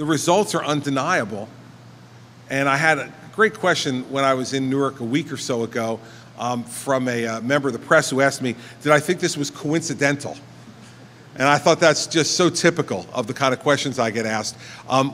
the results are undeniable. And I had a great question when I was in Newark a week or so ago from a member of the press who asked me, did I think this was coincidental? And I thought that's just so typical of the kind of questions I get asked.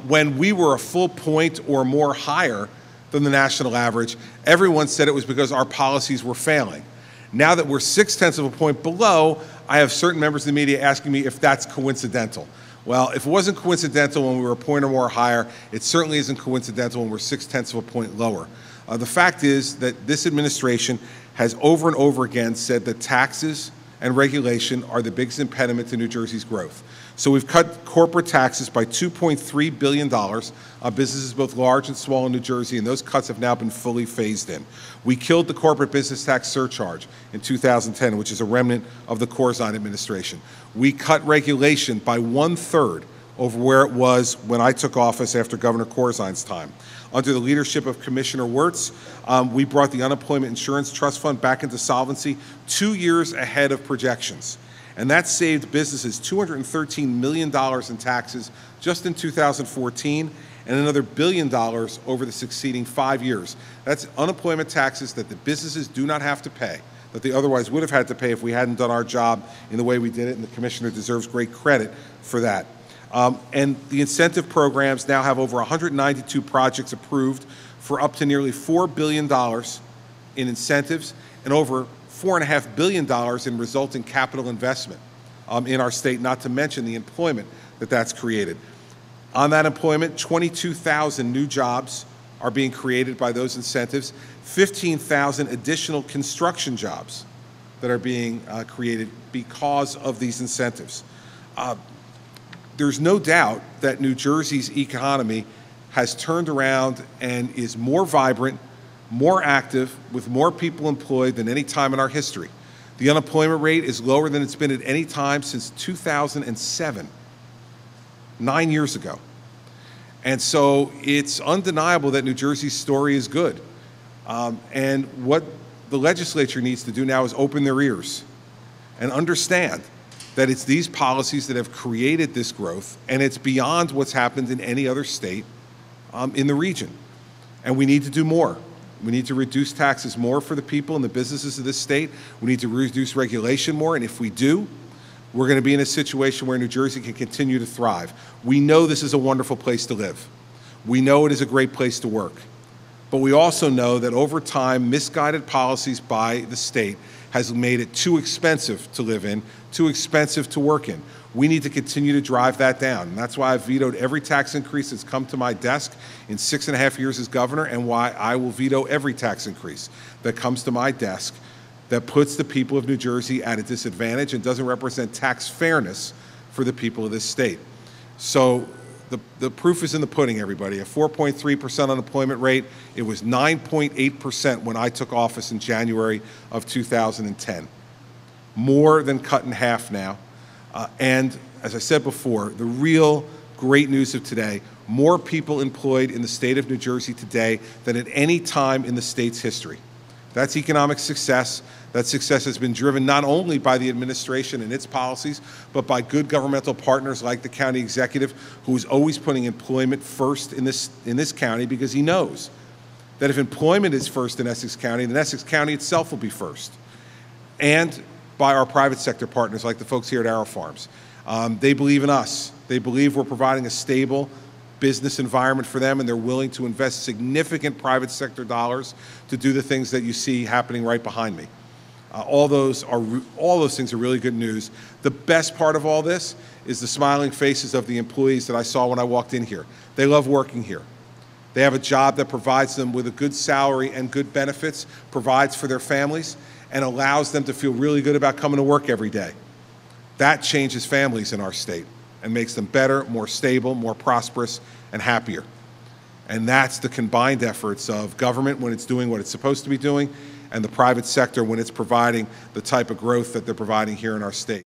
When we were a full point or more higher than the national average, everyone said it was because our policies were failing. Now that we're 0.6 of a point below, I have certain members of the media asking me if that's coincidental. Well, if it wasn't coincidental when we were a point or more higher, it certainly isn't coincidental when we're 0.6 of a point lower. The fact is that this administration has over and over again said that taxes and regulation are the biggest impediment to New Jersey's growth. So we've cut corporate taxes by $2.3 billion on businesses both large and small in New Jersey, and those cuts have now been fully phased in. We killed the corporate business tax surcharge in 2010, which is a remnant of the Corzine administration. We cut regulation by 1/3 over where it was when I took office after Governor Corzine's time. Under the leadership of Commissioner Wirths, we brought the Unemployment Insurance Trust Fund back into solvency 2 years ahead of projections. And that saved businesses $213 million in taxes just in 2014 and another $1 billion over the succeeding 5 years. That's unemployment taxes that the businesses do not have to pay, that they otherwise would have had to pay if we hadn't done our job in the way we did it, and the Commissioner deserves great credit for that. And the incentive programs now have over 192 projects approved for up to nearly $4 billion in incentives and over $4.5 billion in resulting capital investment in our state, not to mention the employment that that's created. On that employment, 22,000 new jobs are being created by those incentives, 15,000 additional construction jobs that are being created because of these incentives. There's no doubt that New Jersey's economy has turned around and is more vibrant, more active, with more people employed than any time in our history. The unemployment rate is lower than it's been at any time since 2007, 9 years ago. And so it's undeniable that New Jersey's story is good. And what the legislature needs to do now is open their ears and understand that it's these policies that have created this growth, and it's beyond what's happened in any other state in the region. And we need to do more. We need to reduce taxes more for the people and the businesses of this state. We need to reduce regulation more, and if we do, we're going to be in a situation where New Jersey can continue to thrive. We know this is a wonderful place to live. We know it is a great place to work. But we also know that over time, misguided policies by the state has made it too expensive to live in, too expensive to work in. We need to continue to drive that down. And that's why I've vetoed every tax increase that's come to my desk in 6.5 years as governor, and why I will veto every tax increase that comes to my desk that puts the people of New Jersey at a disadvantage and doesn't represent tax fairness for the people of this state. So the proof is in the pudding, everybody. A 4.3% unemployment rate. It was 9.8% when I took office in January of 2010. More than cut in half now. And as I said before, the real great news of today, more people employed in the state of New Jersey today than at any time in the state's history. That's economic success. That success has been driven not only by the administration and its policies, but by good governmental partners like the county executive, who is always putting employment first in this county, because he knows that if employment is first in Essex County, then Essex County itself will be first. And by our private sector partners like the folks here at AeroFarms. They believe in us. They believe we're providing a stable business environment for them, and they're willing to invest significant private sector dollars to do the things that you see happening right behind me. All those things are really good news. The best part of all this is the smiling faces of the employees that I saw when I walked in here. They love working here. They have a job that provides them with a good salary and good benefits, provides for their families, and allows them to feel really good about coming to work every day. That changes families in our state and makes them better, more stable, more prosperous, and happier. And that's the combined efforts of government when it's doing what it's supposed to be doing, and the private sector when it's providing the type of growth that they're providing here in our state.